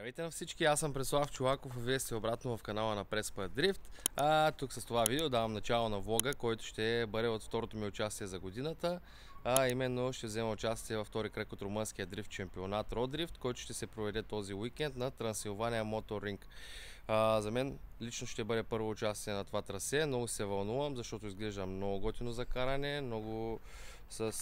Здравейте на всички, аз съм Преслав Чолаков, а вие сте обратно в канала на Преспа Дрифт. Тук с това видео давам начало на влога, който ще бъде от второто ми участие за годината. Именно ще взема участие във втори кръг от румънския дрифт чемпионат Родрифт, който ще се проведе този уикенд на Трансилвания Мотор Ринг. За мен лично ще бъде първо участие на това трасе. Много се вълнувам, защото изглежда много готино за каране, много с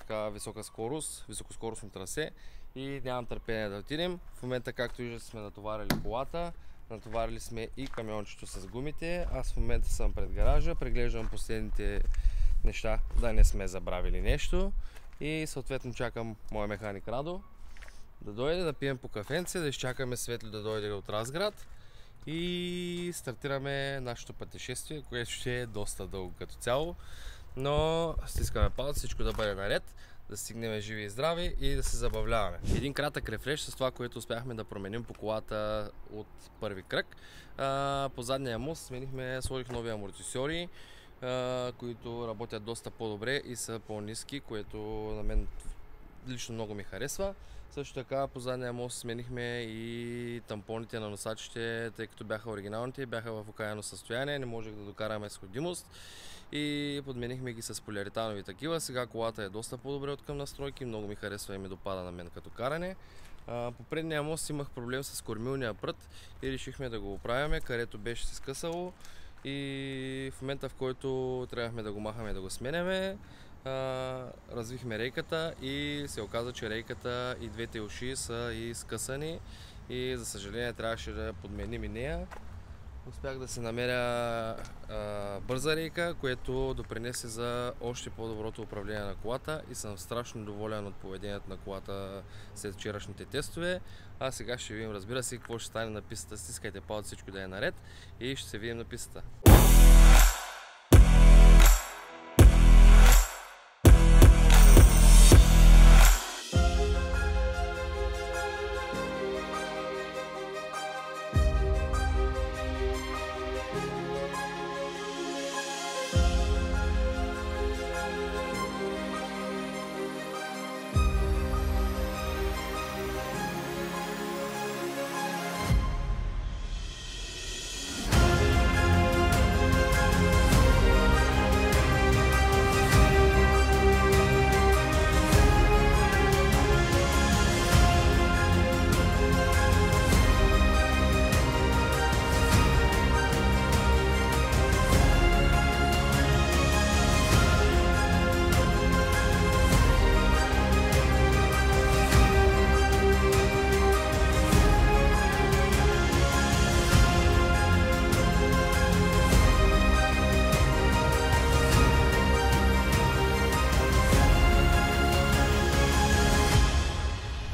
така висока скорост, високоскоростно трасе. И нямам търпение да отидем. В момента, както виждате, сме натоварили колата, натоварили сме и камиончето с гумите. Аз в момента съм пред гаража, преглеждам последните неща, да не сме забравили нещо. И съответно чакам моя механик Радо да дойде, да пием по кафенце, да изчакаме Светло да дойде от Разград. И стартираме нашето пътешествие, което ще е доста дълго като цяло. Но стискаме палец, всичко да бъде наред, да стигнем живи и здрави и да се забавляваме. Един кратък рефреш с това, което успяхме да променим по колата от първи кръг. По задния мост сложих нови амортисьори, които работят доста по-добре и са по-ниски, което на мен лично много ми харесва. Също така по задния мост сменихме и тампоните на носачите, тъй като бяха оригиналните, бяха в окаяно състояние, не можех да докараме сходимост и подменихме ги с полиуретанови такива. Сега колата е доста по-добре от към настройки, много ми харесва и ми допада на мен като каране. По предния мост имах проблем с кормилния прът и решихме да го оправяме, където беше се скъсало, и в момента, в който трябвахме да го махаме и да го сменяме, развихме рейката и се оказа, че рейката и двете уши са и скъсани и за съжаление трябваше да подменим и нея. Успях да се намеря бърза рейка, което допринесе за още по-доброто управление на колата и съм страшно доволен от поведението на колата след вчерашните тестове. А сега ще видим, разбира се, какво ще стане на пистата. Стискайте палец, всичко да е наред и ще се видим на пистата.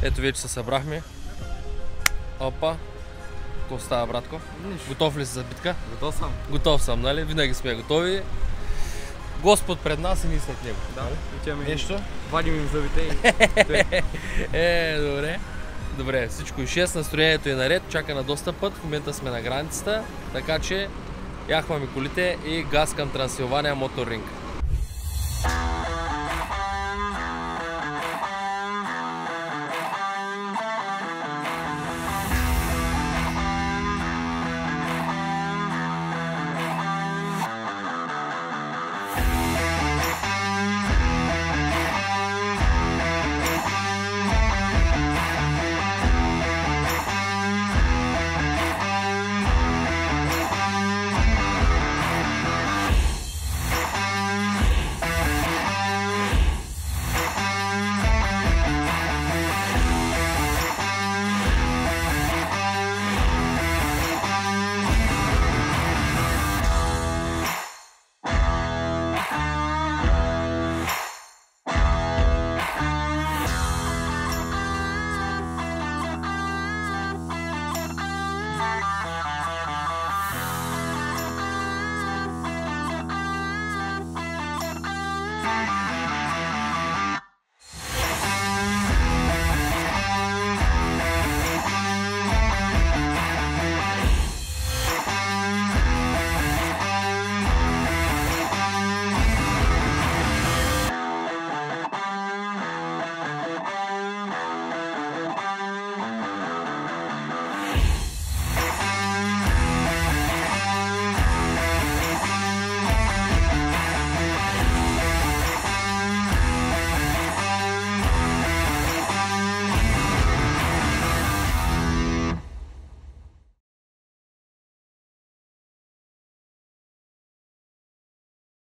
Ето вече се събрахме. Опа. Какво става, братко? Нищо. Готов ли си за битка? Готов съм. Готов съм, нали? Винаги сме готови. Господ пред нас и ние след него. Да, отиваме. Нещо? Вадим им зъбите и... Добре. Добре, всичко и 6, настроението е наред, чака на доста път, в момента сме на границата, така че яхваме колите и газ към Трансилвания Мотор Ринг.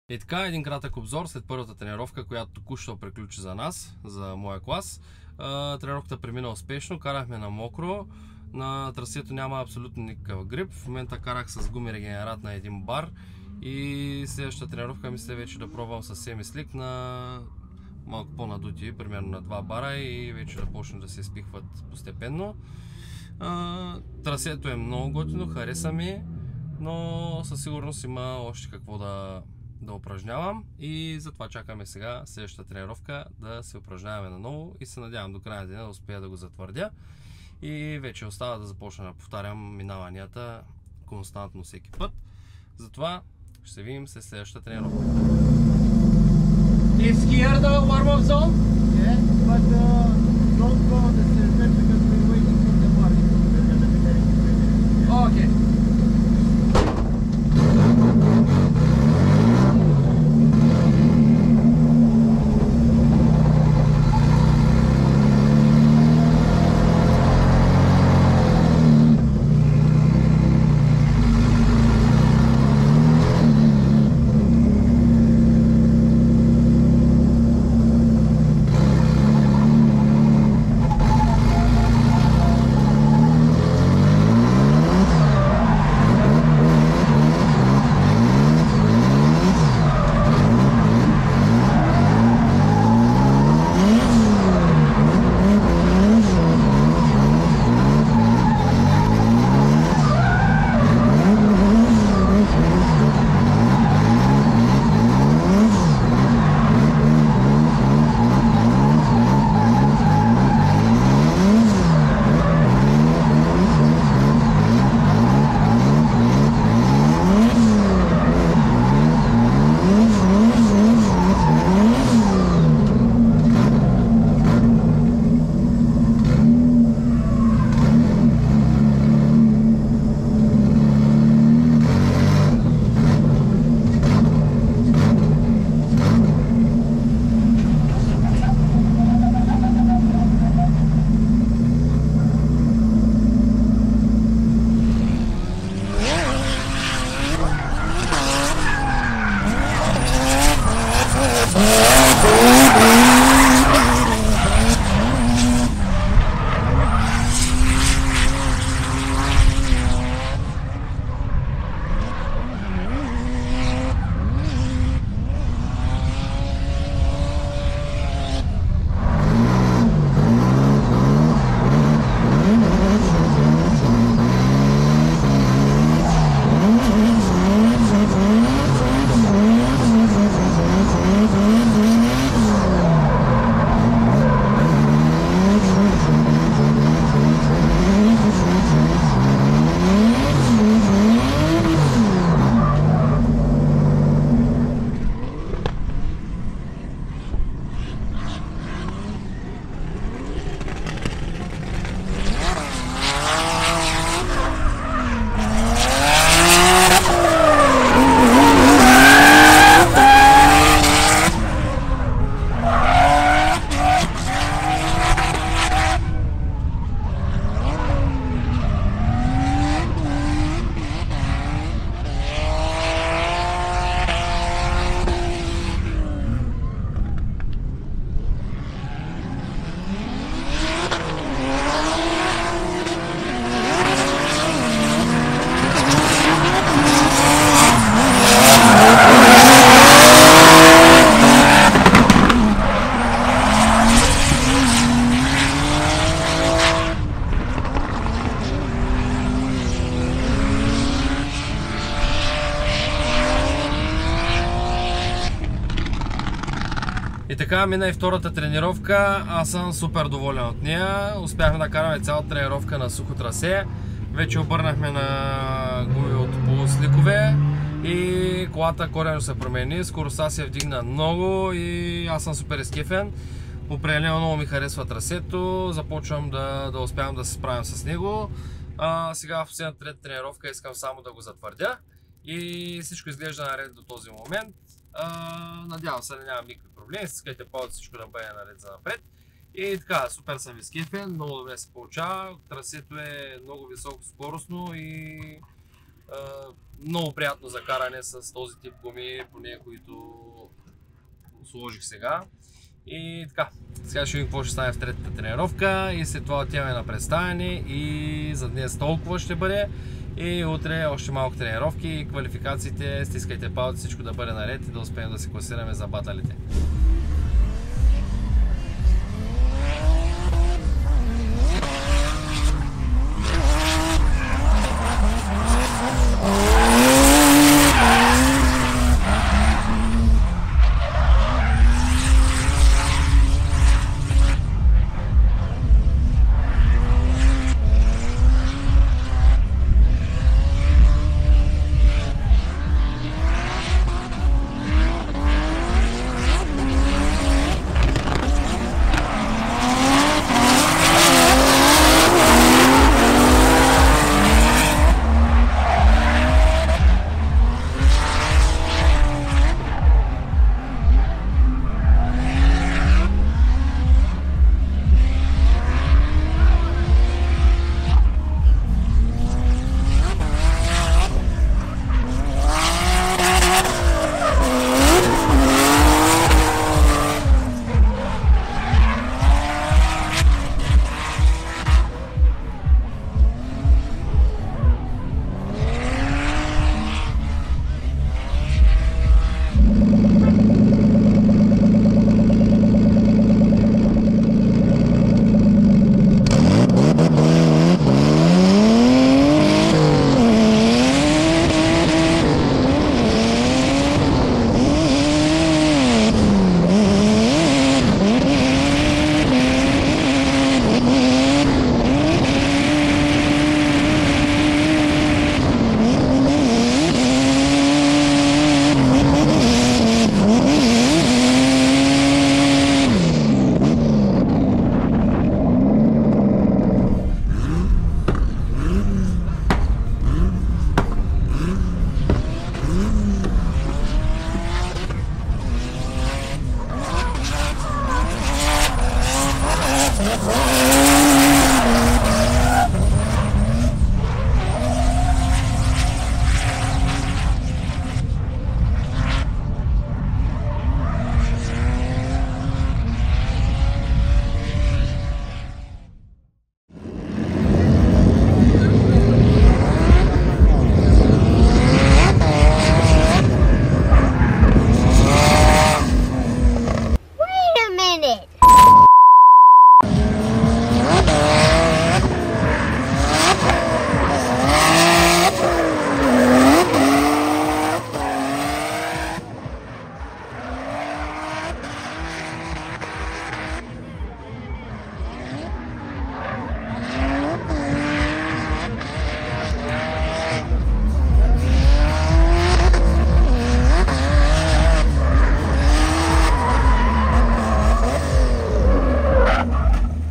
И така, един кратък обзор след първата тренировка, която току-що приключи за нас, за моя клас. Тренировката премина успешно, карахме на мокро, на трасето няма абсолютно никакъв грип. В момента карах с гуми регенерат на 1 бар и следващата тренировка мисля вече да пробвам с семислик на малко по-надути, примерно на 2 бара и вече да почне да се изпихват постепенно. Трасето е много готино, хареса ми, но със сигурност има още какво да упражнявам и затова чакаме сега следващата тренировка да се упражняваме наново и се надявам до края на деня да успея да го затвърдя и вече остава да започна да повтарям минаванията константно всеки път. Затова ще се видим след следващата тренировка. Is here the warm-up zone? Yeah, but don't go on the circuit because we're waiting for the morning. We're gonna be there in 20 minutes. Yeah? Okay. И така мина и втората тренировка, аз съм супер доволен от нея. Успяхме да караме цялата тренировка на сухо трасе. Вече обърнахме на гуми от полусликове и колата коренно се промени, скоростта се вдигна много и аз съм супер изкефен. Определено много ми харесва трасето, започвам да успявам да се справям с него. Сега в последната трета тренировка искам само да го затвърдя и всичко изглежда наред до този момент. Надявам се да нямам никакви проблеми, стискайте палец всичко да бъде наред за напред. И така, супер съм изкефен, много добре се получава, трасето е много високо скоростно и Много приятно за каране с този тип гуми, поне които сложих сега. И така, сега ще видим какво ще стане в третата тренировка и след това отиваме на представяне и за днес толкова ще бъде. И утре още малко тренировки и квалификациите, стискайте палци, всичко да бъде наред и да успеем да се класираме за баталите.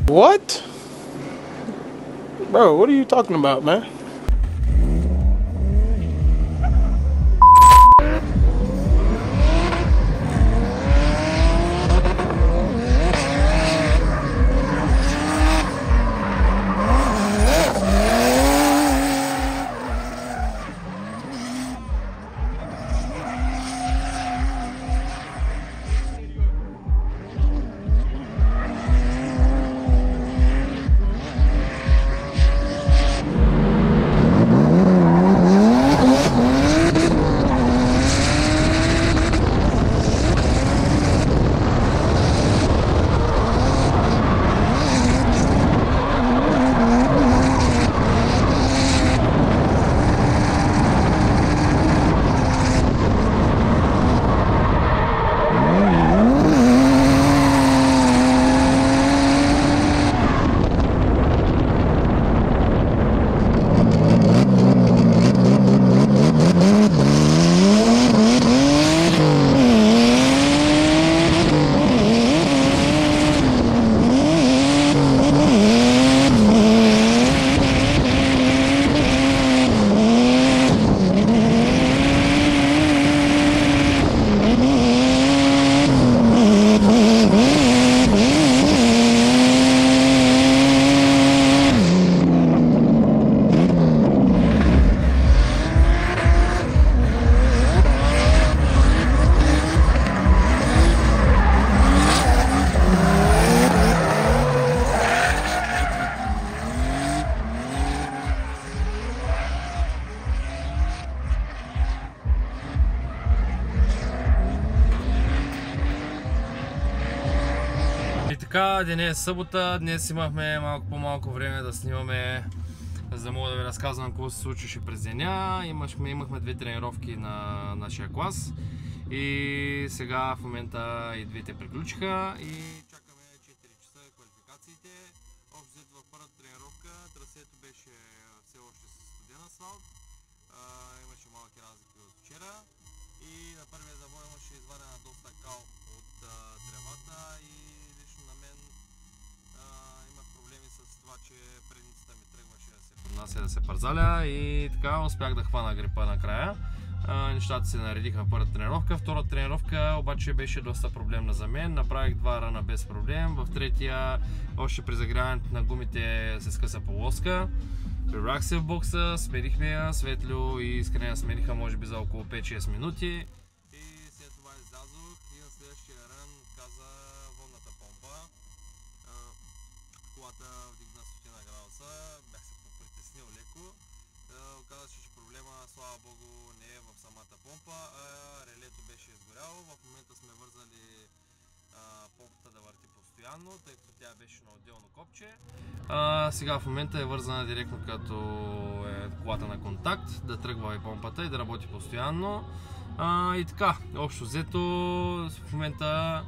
What? Bro, what are you talking about, man? така, ден е събота, днес имахме малко по-малко време да снимаме, за да мога да ви разказвам какво се случваше през деня. Имахме две тренировки на нашия клас и сега в момента и двете приключиха и чакаме 4 часа квалификациите. Общо в първата тренировка трасето беше все още с студен асфалт, имаше малки разлики от вчера и на първия завой имаше извадена доста кал от тревата и лично на мен имах проблеми с това, че предницата ми тръгваше да се поднася, да се парзаля и така успях да хвана грипа накрая. Нещата се наредиха в първата тренировка. Втората тренировка обаче беше доста проблемна за мен. Направих 2 ръна без проблем. В третия още при загряването на гумите се скъса полоска. Прибрах се в бокса, сменихме я, Светлю и Искреня смениха може би за около 5-6 минути. И след това излязох и на следващия рън каза водната помпа. Колата вдигна 100 градуса, бях се попритеснил леко. Оказа се, че проблема, слава богу, не е в самата помпа, а релето беше изгоряло. В момента сме вързали помпата да върти постоянно, тъй като тя беше на отделно копче. Сега в момента е вързана директно като е колата на контакт, да тръгва и помпата и да работи постоянно. И така, общо взето в момента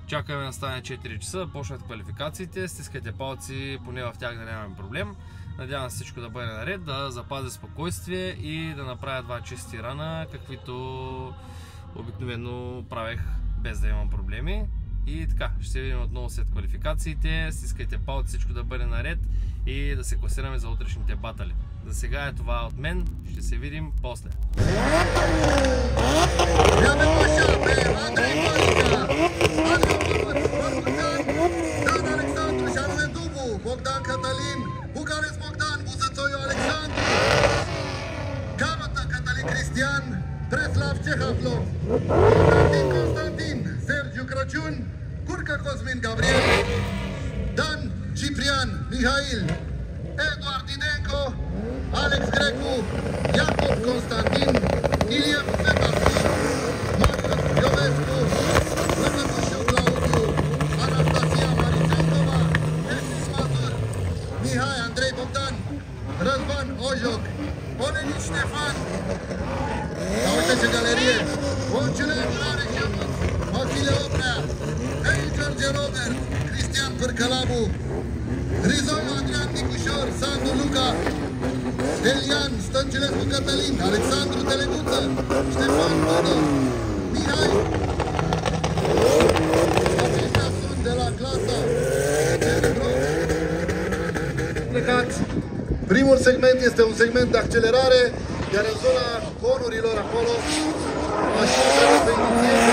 чакаме да стане 4 часа, почнат квалификациите, стискайте палци, поне в тях да нямаме проблем. Надявам се всичко да бъде наред, да запазя спокойствие и да направя 2 чисти рана, каквито обикновено правех без да имам проблеми. И така, ще се видим отново след квалификациите, стискайте палци, всичко да бъде наред и да се класираме за утрешните батали. За сега е това от мен, ще се видим после. Bogdan Catalin, Bucarest Bogdan, Buzățoiu Alexandru, Gamata Catalin Cristian, Preslav Cehavlov, Constantin, Sergiu Crăciun, Curcă Cosmin Gabriel, Dan Ciprian Mihail, Eduard Didenco, Alex Grecu, Iacob Constantin, Iliev Fetaschi, Marcus Iovescu, Lăcătușu Claudiu, Anastasia Maricenkova, Denis Mazur, Mihai Andrei Bogdan, Răzvan Ojoc, Olenic Ștefan, uite ce galerie, Onciule Murare Șamuț, Vasile Oprea, Ei George Robert, Cristian Pârcălabu, Rizoiu Adrian Nicușor, Sandu Luca, Elian Stăncilescu Cătălin, Alexandru Teleguță, Ștefan Bodo, Mihai. Aceștia sunt de la clasa Cerebro. Plecați. Primul segment este un segment de accelerare, iar în zona conurilor acolo, mașina trebuie să inițieze.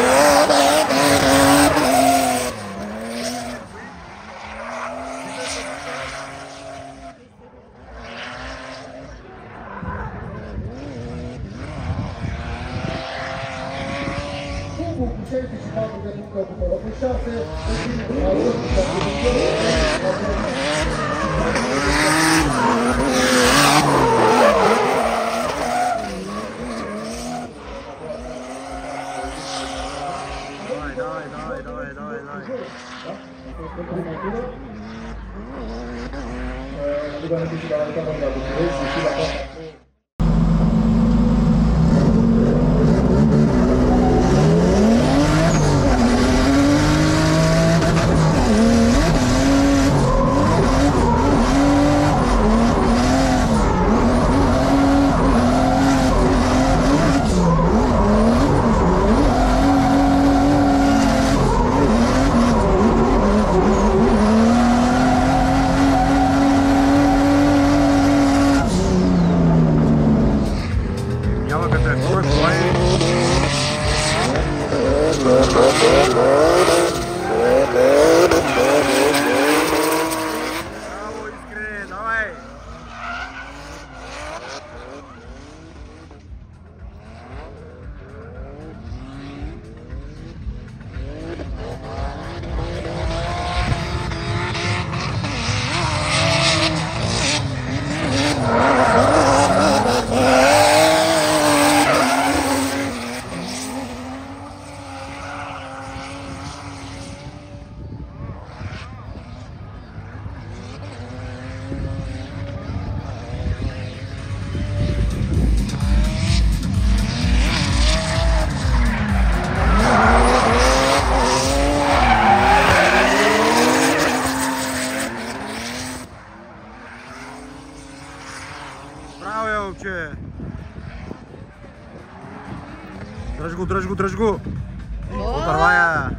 Браво, я момче! Дръж го, дръж го, дръж го! Отървай я!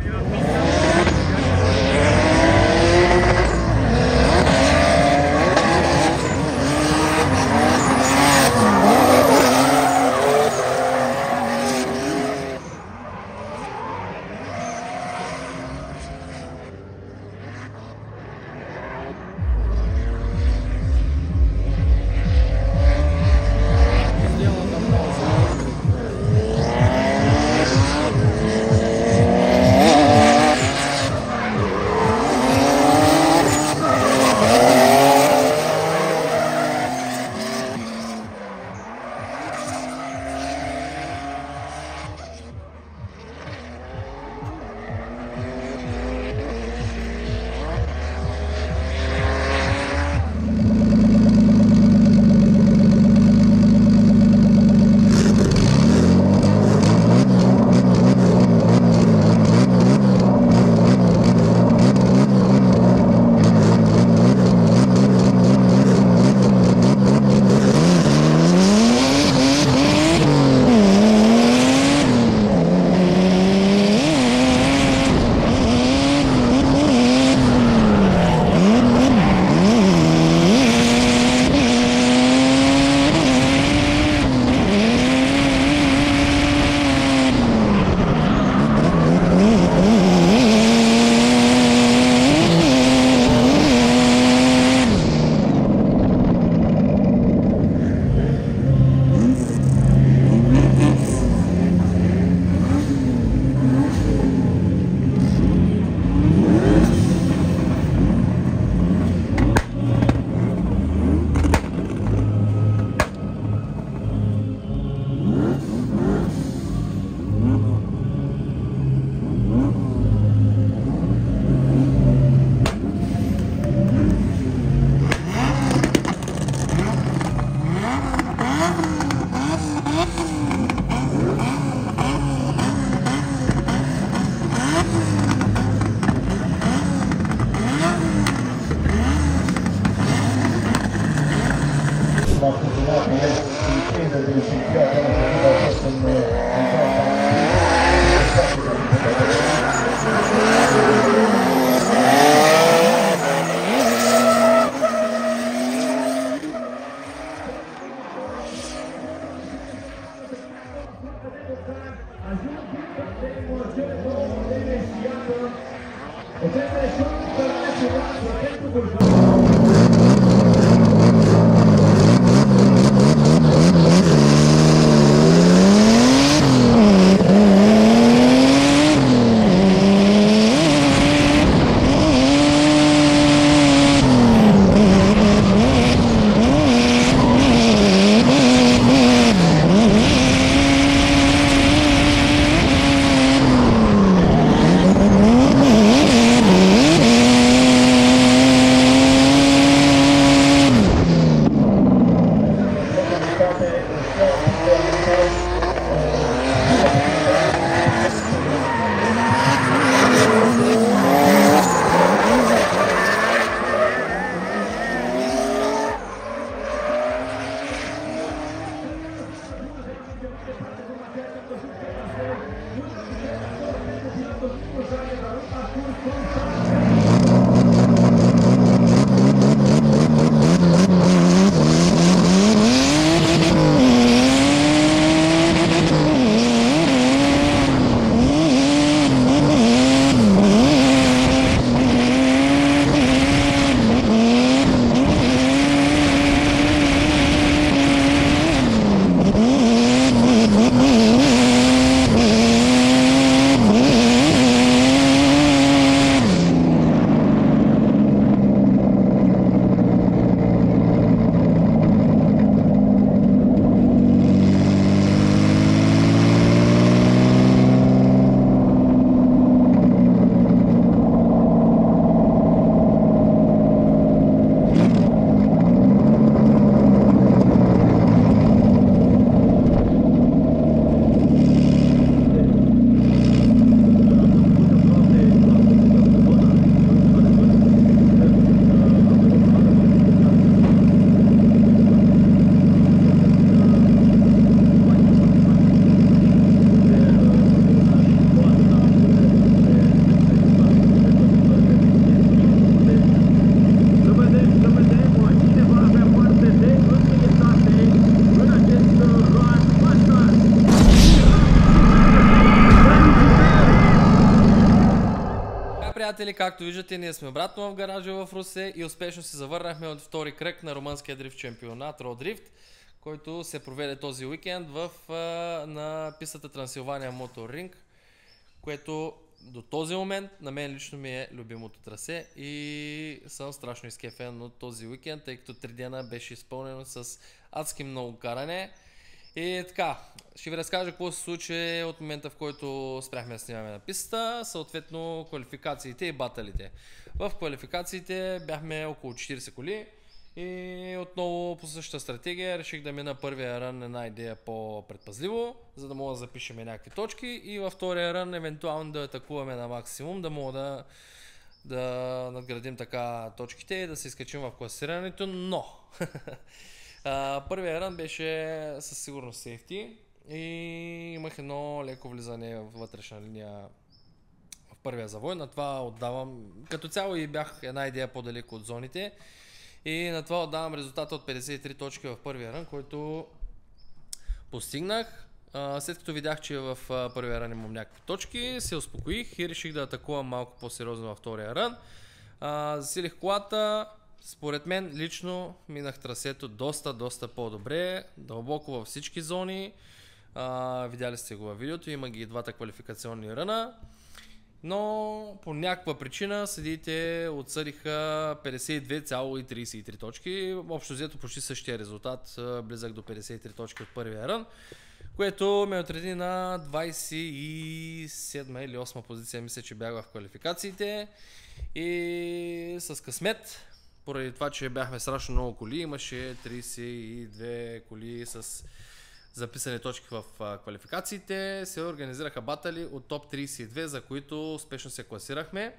приятели, както виждате, ние сме обратно в гаража в Русе и успешно се завърнахме от втори кръг на румънския дрифт чемпионат Road Drift, който се проведе този уикенд на пистата Трансилвания Мотор Ринг, което до този момент на мен лично ми е любимото трасе и съм страшно изкефен от този уикенд, тъй като 3 дена беше изпълнено с адски много каране. И така, ще ви разкажа какво се случи от момента, в който спряхме да снимаме на пистата, съответно квалификациите и баталите. В квалификациите бяхме около 40 коли и отново по същата стратегия реших да мина първия рън една идея по-предпазливо, за да мога да запишем някакви точки и във втория рън евентуално да атакуваме на максимум, да мога да надградим така точките и да се изкачим в класирането, но първия рън беше със сигурност сейфти и имах едно леко влизане в вътрешна линия в първия завой. На това отдавам, като цяло и бях една идея по-далеко от зоните и на това отдавам резултата от 53 точки в първия рън, който постигнах. След като видях, че в първия рън имам някакви точки, се успокоих и реших да атакувам малко по-сериозно във втория рън. Засилих колата. Според мен лично минах трасето доста по-добре, дълбоко във всички зони. Видяли сте го във видеото, има ги и двата квалификационни ръна. Но по някаква причина съдиите отсъдиха 52,33 точки. Общо взето почти същия резултат, близък до 53 точки от първия рън, което ме отреди на 27 или 8 позиция, мисля, че бях в квалификациите. И с късмет, поради това, че бяхме страшно много коли, имаше 32 коли с записани точки в квалификациите, се организираха батали от топ 32, за които успешно се класирахме.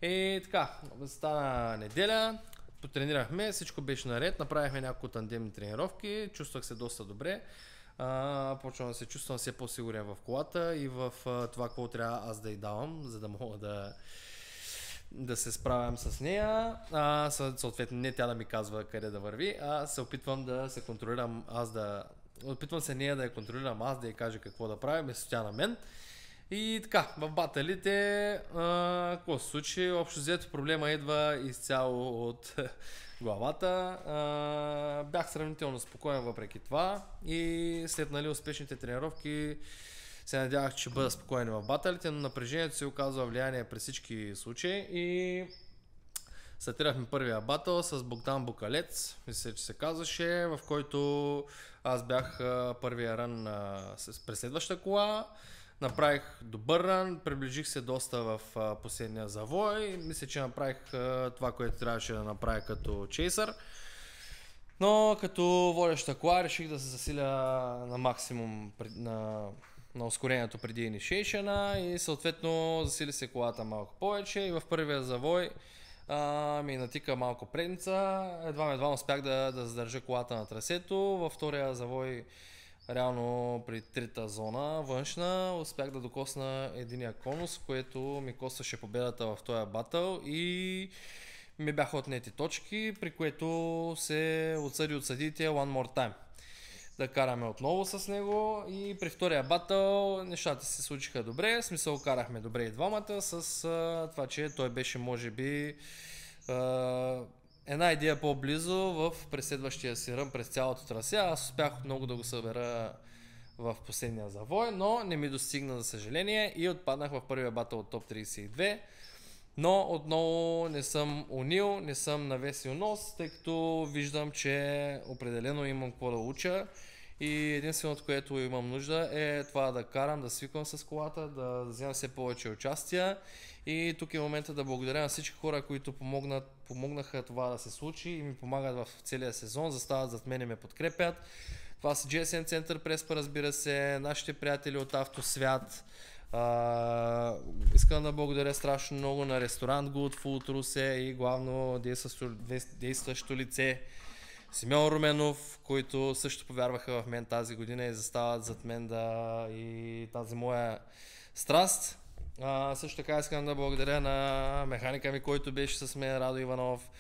И така, стана неделя, потренирахме, всичко беше наред, направихме няколко тандемни тренировки, чувствах се доста добре. Почвам да се чувствам все по-сигурен в колата и в това, какво трябва аз да й давам, за да мога да се справям с нея. Съответно не тя да ми казва къде да върви, а се опитвам да се контролирам опитвам се нея да я контролирам аз, да я кажа какво да прави, вместо тя на мен. И така, в баталите, какво се случи? Общо взето проблема идва изцяло от главата. Бях сравнително спокоен въпреки това и след успешните тренировки се надявах, че ще бъда спокоен в баталите, но напрежението се оказва влияние през всички случаи и стартирахме първия батъл с Богдан Букалец, мисля, че се казваше, в който аз бях първия рън с преследваща кола. Направих добър рън, приближих се доста в последния завой. Мисля, че направих това, което трябваше да направя като чейсър. Но като водеща кола реших да се засиля на максимум на ускорението преди инишейшъна и съответно засили се колата малко повече и в първия завой ми натика малко предница. Едва успях да задържа колата на трасето. Във втория завой, реално при трета зона външна, успях да докосна единия конус, което ми костваше победата в този батъл и ми бяха отнети точки, при което се отсъди от съдиите one more time да караме отново с него и при втория батъл нещата се случиха добре, в смисъл карахме добре и двамата с това, че той беше може би една идея по-близо в преследващия си рън през цялото трасе. Аз успях много да го събера в последния завой, но не ми достигна за съжаление и отпаднах в първия батъл от топ 32. Но отново не съм унил, не съм навесил нос, тъй като виждам, че определено имам какво да уча и единственото, което имам нужда е това да карам, да свиквам с колата, да вземам все повече участия и тук е момента да благодаря на всички хора, които помогнаха това да се случи и ми помагат в целия сезон, застават зад мен и ме подкрепят. Това са GSM Център Преспа, разбира се, нашите приятели от Автосвят. Искам да благодаря страшно много на ресторант Good Food Русе и главно действащо лице Симеон Руменов, които също повярваха в мен тази година и застават зад мен и тази моя страст. Също така искам да благодаря на механика ми, който беше с мен, Радо Иванов.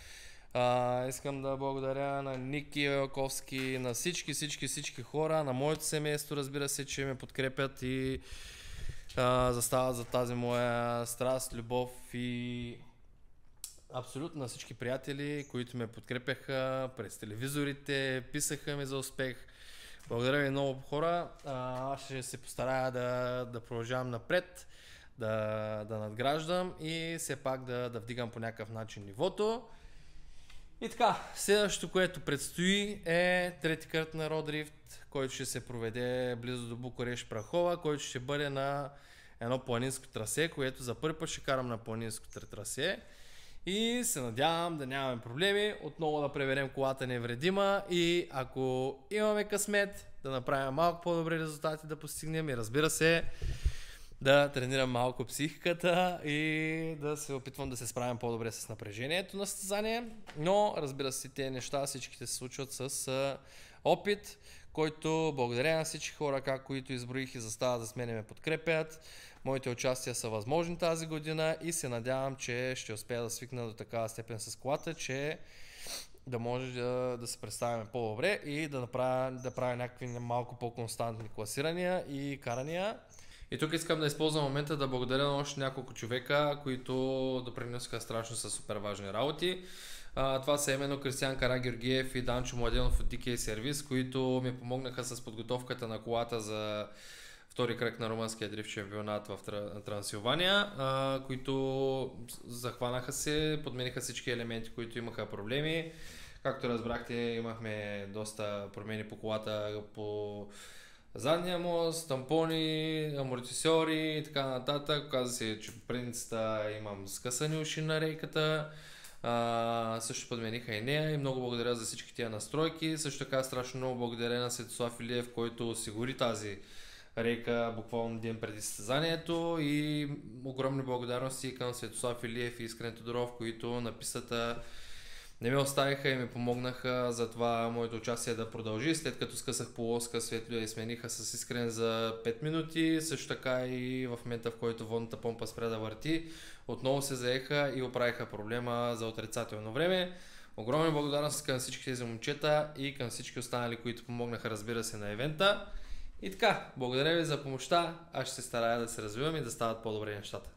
Искам да благодаря на Ники Йоковски, на всички хора, на моето семейство, разбира се, че ме подкрепят и застават за тази моя страст, любов и абсолютно на всички приятели, които ме подкрепяха през телевизорите, писаха ми за успех. Благодаря ви много хора. Аз ще се постарая да продължавам напред, да надграждам и все пак да вдигам по някакъв начин нивото. И така, следващото, което предстои е трети кръг на Родрифт, който ще се проведе близо до Букурещ Прахова, който ще бъде на едно планинско трасе, което за първи път ще карам на планинско трасе. И се надявам да нямаме проблеми, отново да преверем колата невредима и ако имаме късмет, да направим малко по-добри резултати, да постигнем и разбира се, да тренирам малко психиката и да се опитвам да се справям по-добре с напрежението на състезание. Но разбира се, тези неща всичките се случват с опит, който благодаря на всички хора, които изброих и застават с мене ме подкрепят. Моите участия са възможни тази година и се надявам, че ще успея да свикна до такава степен с колата, че да може да се представяме по-добре и да правя някакви малко по-константни класирания и карания. И тук искам да използвам момента да благодаря на още няколко човека, които допринесоха страшно с супер важни работи. Това са именно Кристиан Карагеоргиев и Данчо Младенов от DK Service, които ми помогнаха с подготовката на колата за втори кръг на румънския дрифт шампионат в Трансилвания, които захванаха се, подмениха всички елементи, които имаха проблеми. Както разбрахте, имахме доста промени по колата, по задния мост, тампони, амортисьори и така нататък. Каза се, че по предницата имам скъсани уши на рейката. Също подмениха и нея и много благодаря за всички тия настройки. Също така страшно много благодаря на Светослав Илиев, който осигури тази рейка буквално ден преди състезанието и огромни благодарности към Светослав Илиев и Искрен Тодоров, които на пистата не ме оставиха и ми помогнаха за това моето участие да продължи. След като скъсах полоска, Светлия и смениха с Искрен за 5 минути. Също така и в момента, в който водната помпа спря да върти, отново се заеха и оправиха проблема за отрицателно време. Огромни благодарности към всички тези момчета и към всички останали, които помогнаха, разбира се, на ивента. И така, благодаря ви за помощта. Аз ще се старая да се развивам и да стават по-добре нещата.